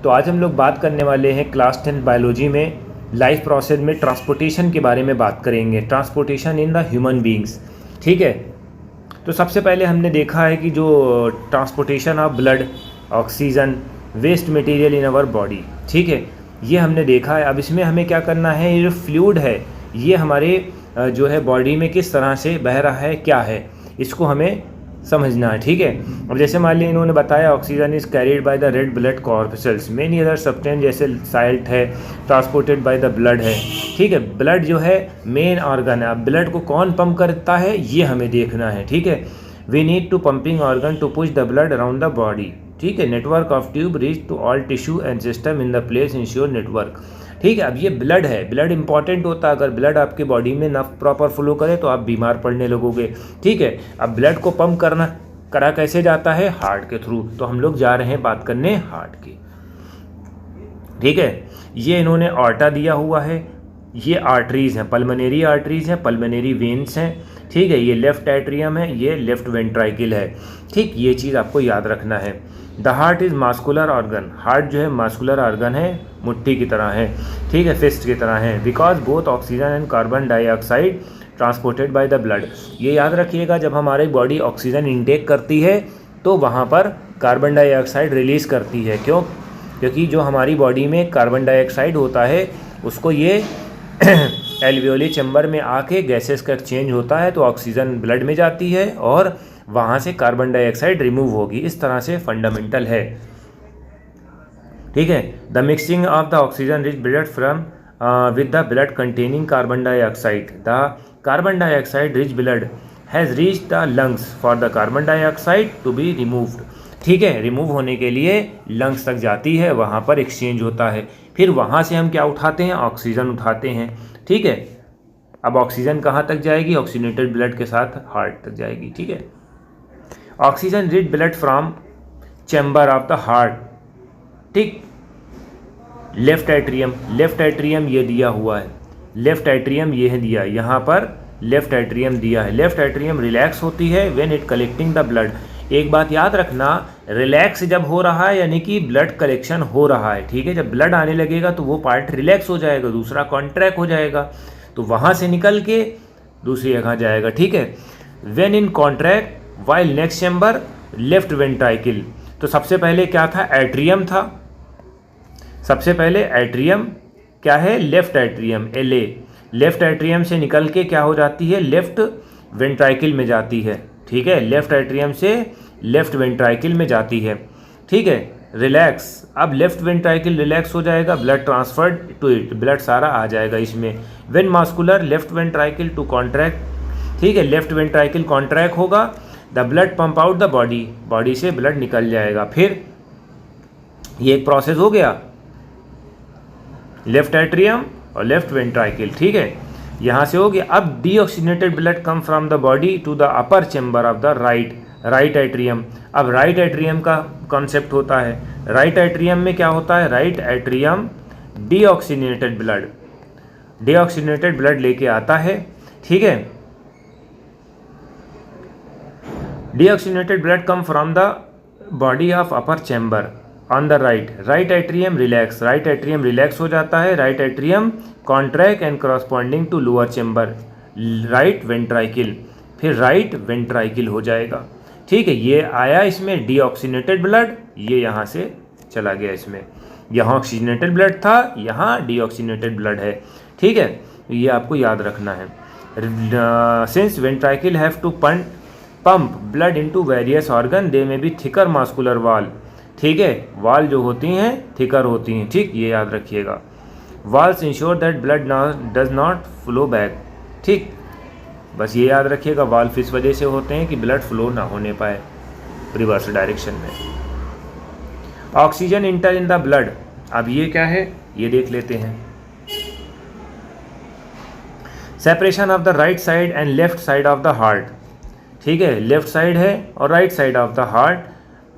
तो आज हम लोग बात करने वाले हैं क्लास 10 बायोलॉजी में लाइफ प्रोसेस में ट्रांसपोर्टेशन के बारे में बात करेंगे। Transportation in the human beings. ठीक है, तो सबसे पहले हमने देखा है कि जो transportation of blood, oxygen, waste material in our body, ठीक है, ये हमने देखा है। अब इसमें हमें क्या करना है, ये जो फ्लूइड है ये हमारे जो है बॉडी में किस तरह से बह रहा है, क्या है, इसको हमें समझना है। ठीक है, अब जैसे मान लीजिए इन्होंने बताया oxygen is carried by the red blood corpuscles, many other substance जैसे साल्ट है ट्रांसपोर्टेड बाय द ब्लड है। ठीक है, ब्लड जो है मेन ऑर्गन है। अब ब्लड को कौन पंप करता है ये हमें देखना है। ठीक है, we need to pumping organ to push the blood around the body. ठीक है, network of tube reach to all tissue and system in the place ensure network. ठीक है, अब ये ब्लड है, ब्लड इंपॉर्टेंट होता है। अगर ब्लड आपके बॉडी में ना प्रॉपर फ्लो करे तो आप बीमार पड़ने लगोगे। ठीक है, अब ब्लड को पंप करा कैसे जाता है, हार्ट के थ्रू। तो हम लोग जा रहे हैं बात करने हार्ट की। ठीक है, ये इन्होंने ऑर्टा दिया हुआ है, ये आर्टरीज हैं, पल्मोनरी आर्टरीज हैं, पल्मोनरी वेन्स हैं। ठीक है, ये लेफ्ट एट्रियम है, ये लेफ्ट वेंट्राइकल है। ठीक, ये चीज़ आपको याद रखना है। The heart is muscular organ, heart जो है मास्कुलर ऑर्गन है, मुट्ठी की तरह है। ठीक है, फिस्ट की तरह है। Because both oxygen and carbon dioxide transported by the blood. ये याद रखिएगा, जब हमारी बॉडी ऑक्सीजन इंटेक करती है तो वहाँ पर कार्बन डाइऑक्साइड रिलीज़ करती है। क्यों? क्योंकि जो हमारी बॉडी में कार्बन डाइऑक्साइड होता है उसको ये एल्वियोली चैम्बर में आके गैसेस का एक्सचेंज होता है, तो ऑक्सीजन ब्लड में जाती है और वहाँ से कार्बन डाइऑक्साइड रिमूव होगी। इस तरह से फंडामेंटल है। ठीक है, the mixing of the oxygen rich blood from with the blood containing carbon dioxide, the carbon dioxide rich blood has reach the lungs for the carbon dioxide to be removed. ठीक है, remove होने के लिए lungs तक जाती है, वहाँ पर एक्सचेंज होता है। फिर वहाँ से हम क्या उठाते हैं, ऑक्सीजन उठाते हैं। ठीक है, अब ऑक्सीजन कहाँ तक जाएगी, ऑक्सीनेटेड ब्लड के साथ हार्ट तक जाएगी। ठीक है, oxygen rich blood from chamber of the heart. ठीक, लेफ्ट एट्रियम, लेफ्ट एट्रियम ये दिया हुआ है, लेफ्ट एट्रियम ये है दिया, यहाँ पर लेफ्ट एट्रियम दिया है। लेफ्ट एट्रियम रिलैक्स होती है when it collecting the blood. एक बात याद रखना, रिलैक्स जब हो रहा है यानी कि ब्लड कलेक्शन हो रहा है। ठीक है, जब ब्लड आने लगेगा तो वो पार्ट रिलैक्स हो जाएगा, दूसरा कॉन्ट्रैक्ट हो जाएगा, तो वहाँ से निकल के दूसरी जगह जाएगा। ठीक है, when in contract while next chamber left ventricle. तो सबसे पहले क्या था, एट्रियम था। सबसे पहले एट्रियम क्या है, left atrium, LA। Left atrium से निकल के क्या हो जाती है, लेफ्ट वेंट्राइकल में जाती है। ठीक है, लेफ्ट एट्रियम से लेफ्ट वेंट्राइकल में जाती है। ठीक है, रिलैक्स, अब लेफ्ट वेंट्राइकल रिलैक्स हो जाएगा, blood transferred to it, blood सारा आ जाएगा इसमें। When muscular left ventricle to contract. ठीक है, लेफ्ट वेंट्राइकल कॉन्ट्रैक्ट होगा, the blood pump out the body, body से ब्लड निकल जाएगा। फिर ये एक प्रोसेस हो गया, लेफ्ट एट्रियम और लेफ्ट वेंट्राइकल। ठीक है, यहाँ से हो गया। अब deoxygenated blood come from the body to the upper chamber of the right atrium. अब राइट एट्रियम का कॉन्सेप्ट होता है, राइट एट्रियम में क्या होता है, राइट एट्रियम डीऑक्सीनेटेड ब्लड लेके आता है। ठीक है, deoxygenated blood come from the body of upper chamber on the right atrium relax, right atrium relax हो जाता है, right atrium contract and corresponding to lower chamber right ventricle, फिर right वेंट्राइकल हो जाएगा। ठीक है, ये आया इसमें डीऑक्सीनेटेड ब्लड, ये यहाँ से चला गया इसमें, यहाँ ऑक्सीजनेटेड ब्लड था, यहाँ डीऑक्सीनेटेड ब्लड है। ठीक है, ये आपको याद रखना है। Since ventricle have to pump blood into various organ, they may be thicker muscular वाल। ठीक है, वाल जो होती हैं थिकर होती हैं। ठीक, ये याद रखिएगा। Valves ensure that blood does not flow back. ठीक, बस ये याद रखिएगा, वाल्व इस वजह से होते हैं कि ब्लड फ्लो ना होने पाए रिवर्स डायरेक्शन में। Oxygen enter in the blood, अब ये क्या है ये देख लेते हैं। Separation of the right side and left side of the heart. ठीक है, लेफ्ट साइड है और right side of the heart.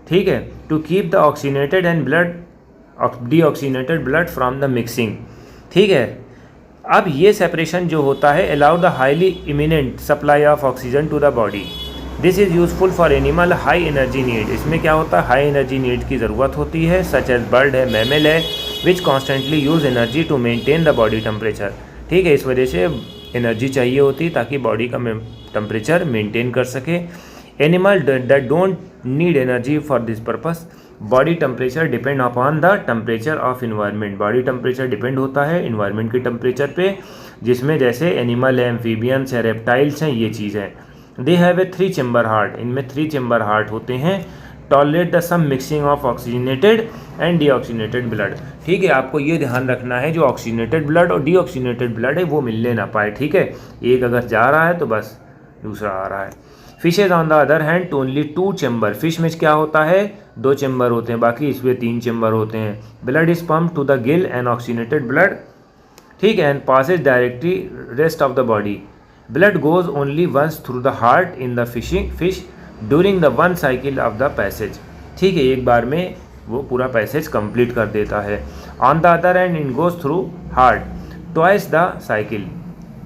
ठीक है, to keep the oxygenated and deoxygenated blood from the mixing. ठीक है, अब ये सेपरेशन जो होता है allow the highly eminent supply of oxygen to the body. This is useful for animal high energy need. इसमें क्या होता है, हाई एनर्जी नीड की ज़रूरत होती है, सच एज बर्ड है, मैमल है, which constantly use energy to maintain the body temperature. ठीक है, इस वजह से एनर्जी चाहिए होती है ताकि बॉडी का टेम्परेचर मेंटेन कर सके। Animal that don't need energy for this purpose. Body temperature depend upon the temperature of environment. Body temperature depend होता है इन्वायरमेंट के टेम्परेचर पे, जिसमें जैसे एनिमल है, एम्फीबियंस है, रेप्टाइल्स हैं, ये चीज़ है। They have a 3 chamber heart. इनमें 3 चैम्बर हार्ट होते हैं। Tolerate the some mixing of oxygenated and deoxygenated blood. ठीक है, आपको ये ध्यान रखना है जो ऑक्सीजनेटेड ब्लड और डीऑक्सीजनेटेड ब्लड है वो मिलने ना पाए। ठीक है, एक अगर जा रहा है तो बस दूसरा आ रहा है। Fishes on the other hand to only 2 chamber. Fish में क्या होता है, 2 चैम्बर होते हैं, बाकी इसमें 3 चैम्बर होते हैं। Blood is pump to the gill and oxygenated blood, ठीक है, and passes directly rest of the body. Blood goes only once through the heart in the fish during the 1 cycle of the passage. ठीक है, एक बार में वो पूरा passage complete कर देता है। On the other and in goes through heart twice the cycle.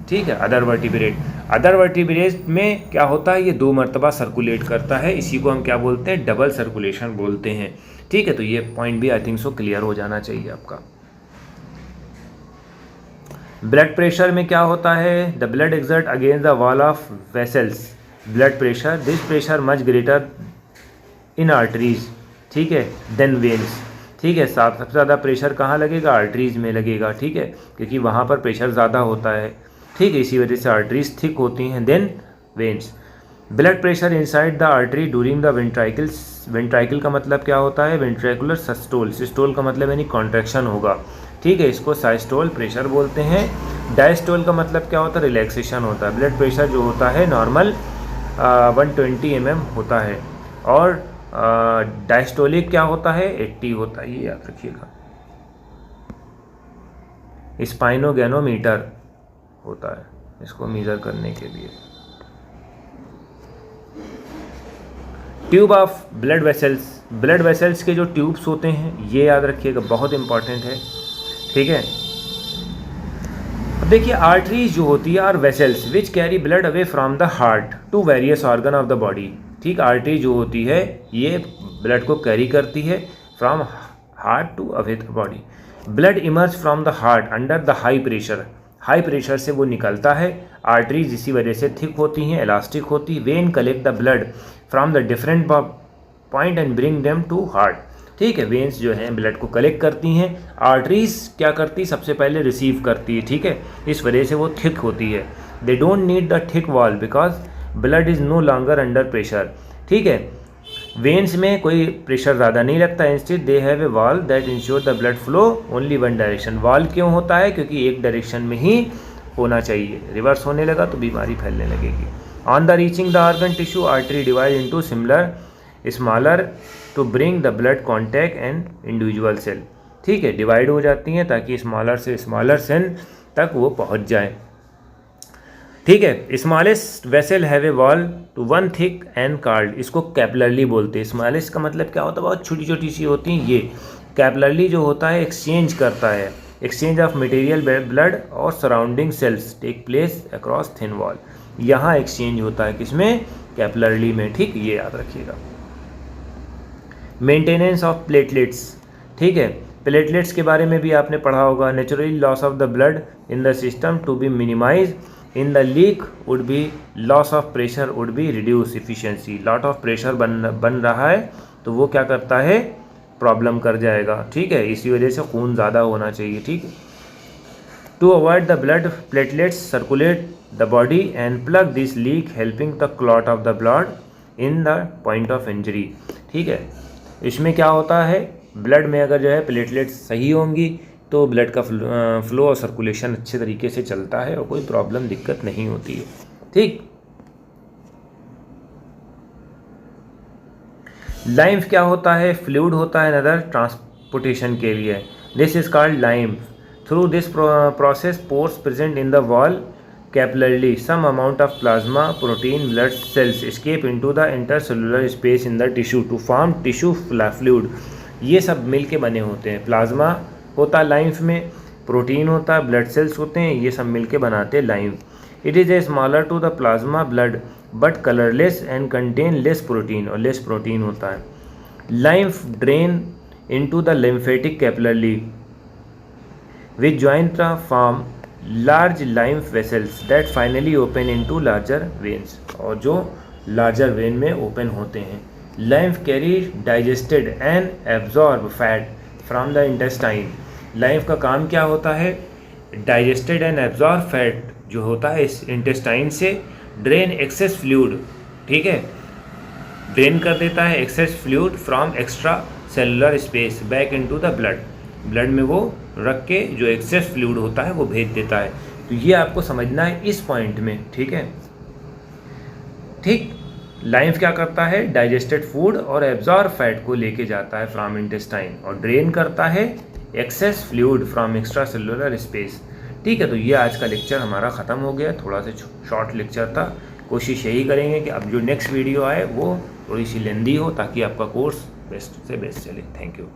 ठीक है, अदर वर्टिब्रेट। अदर वर्टिब्रेट में क्या होता है, ये 2 मरतबा सर्कुलेट करता है, इसी को हम क्या बोलते हैं, डबल सर्कुलेशन बोलते हैं। ठीक है, तो ये पॉइंट भी आई थिंक सो क्लियर हो जाना चाहिए आपका। ब्लड प्रेशर में क्या होता है, the blood exert against the wall of vessels. Blood pressure, this pressure much greater in arteries, ठीक है, देन वेन्स। ठीक है, सबसे ज़्यादा प्रेशर कहाँ लगेगा, आर्टरीज में लगेगा। ठीक है, क्योंकि वहाँ पर प्रेशर ज़्यादा होता है। ठीक है, इसी वजह से आर्टरीज थिक होती हैं, than veins. Blood pressure inside the artery during the ventricles. Ventricle का मतलब क्या होता है, वेंट्रिकुलर सिस्टोल। सिस्टोल का मतलब यानी कॉन्ट्रैक्शन होगा। ठीक है, इसको साइस्टोल प्रेशर बोलते हैं। डायस्टोल का मतलब क्या होता है, रिलैक्सेशन होता है। ब्लड प्रेशर जो होता है नॉर्मल 120 mm होता है, और डायस्टोलिक क्या होता है, 80 होता है, ये याद रखिएगा। स्पाइनोगैनोमीटर होता है इसको मेजर करने के लिए। Tube of blood vessels. Blood vessels के जो ट्यूब्स होते हैं ये याद रखिएगा, बहुत इंपॉर्टेंट है। ठीक है, अब देखिए आर्टरीज जो होती है are vessels which carry blood away from the heart to various organ of the body. ठीक, आर्टरी जो होती है ये ब्लड को कैरी करती है from heart to away the body. Blood emerge from the heart under the high pressure. High pressure से वो निकलता है। आर्टरीज इसी वजह से थिक होती हैं, इलास्टिक होती। Vein collect the blood from the different point and bring them to heart. ठीक है, वेन्स जो हैं ब्लड को कलेक्ट करती हैं, आर्टरीज क्या करती, सबसे पहले रिसीव करती है। ठीक है, इस वजह से वो थिक होती है। They don't need the thick wall because blood is no longer under pressure. ठीक है, वेन्स में कोई प्रेशर ज़्यादा नहीं लगता। Instead they have a wall that ensure the blood flow only 1 direction. Wall क्यों होता है, क्योंकि एक डायरेक्शन में ही होना चाहिए, रिवर्स होने लगा तो बीमारी फैलने लगेगी। On the reaching the organ tissue artery divide into similar smaller to bring the blood contact and individual cell. ठीक है, डिवाइड हो जाती हैं ताकि स्मॉलर से स्मॉलर सेल तक वो पहुंच जाए। ठीक है, smallest vessel have a wall to 1 thick and card. इसको कैपिलरली बोलते हैं। स्मॉलेस्ट का मतलब क्या होता है, बहुत छोटी छोटी सी होती हैं। ये कैपिलरली जो होता है एक्सचेंज करता है। एक्सचेंज ऑफ मटेरियल ब्लड और surrounding cells take place across thin wall. यहाँ एक्सचेंज होता है किसमें, कैपिलरली में। ठीक, ये याद रखिएगा। Maintenance of platelets. ठीक है, प्लेटलेट्स के बारे में भी आपने पढ़ा होगा। Naturally loss of the blood in the system to be minimize in the leak would be loss of pressure would be reduce efficiency. Lot of pressure बन रहा है तो वो क्या करता है, प्रॉब्लम कर जाएगा। ठीक है, इसी वजह से खून ज़्यादा होना चाहिए। ठीक है, to avoid the blood platelets circulate the body and plug this leak helping the clot of the blood in the point of injury. ठीक है, इसमें क्या होता है, ब्लड में अगर जो है प्लेटलेट्स सही होंगी तो ब्लड का फ्लो और सर्कुलेशन अच्छे तरीके से चलता है और कोई प्रॉब्लम दिक्कत नहीं होती है। ठीक, लाइम्फ क्या होता है, फ्लूइड होता है अनदर ट्रांसपोर्टेशन के लिए। This is called lymph. Through this process pores present in the wall capillary some amount of plasma protein blood cells escape into the intercellular space in the tissue to form tissue fluid. ये सब मिल के बने होते हैं। Plasma होता है लाइम्फ में, protein होता है, ब्लड सेल्स होते हैं, ये सब मिल के बनाते हैं lymph. It is a smaller to the plasma blood but colourless and contain less protein, और लेस प्रोटीन होता है। Lymph drain into the lymphatic capillary which join the form large lymph vessels that finally open into larger veins, और जो larger when में open होते हैं। lymph carry digested and absorb fat from the intestine. lymph का काम क्या होता है? डाइजेस्टेड एंड एब्जॉर्ब फैट जो होता है इस इंटेस्टाइन से, ड्रेन एक्सेस फ्लूइड, ठीक है, ड्रेन कर देता है access fluid from extra cellular space back into the blood, blood में वो रख के जो एक्सेस फ्लूइड होता है वो भेज देता है। तो ये आपको समझना है इस पॉइंट में, ठीक है। ठीक, lymph क्या करता है? डाइजेस्टेड फूड और एब्जॉर्ब फैट को लेके जाता है फ्रॉम इंटेस्टाइन, और ड्रेन करता है access fluid from extra cellular space. ठीक है, तो ये आज का लेक्चर हमारा ख़त्म हो गया, थोड़ा सा शॉर्ट लेक्चर था। कोशिश यही करेंगे कि अब जो नेक्स्ट वीडियो आए वो थोड़ी सी लेंदी हो ताकि आपका कोर्स बेस्ट से बेस्ट चले। Thank you.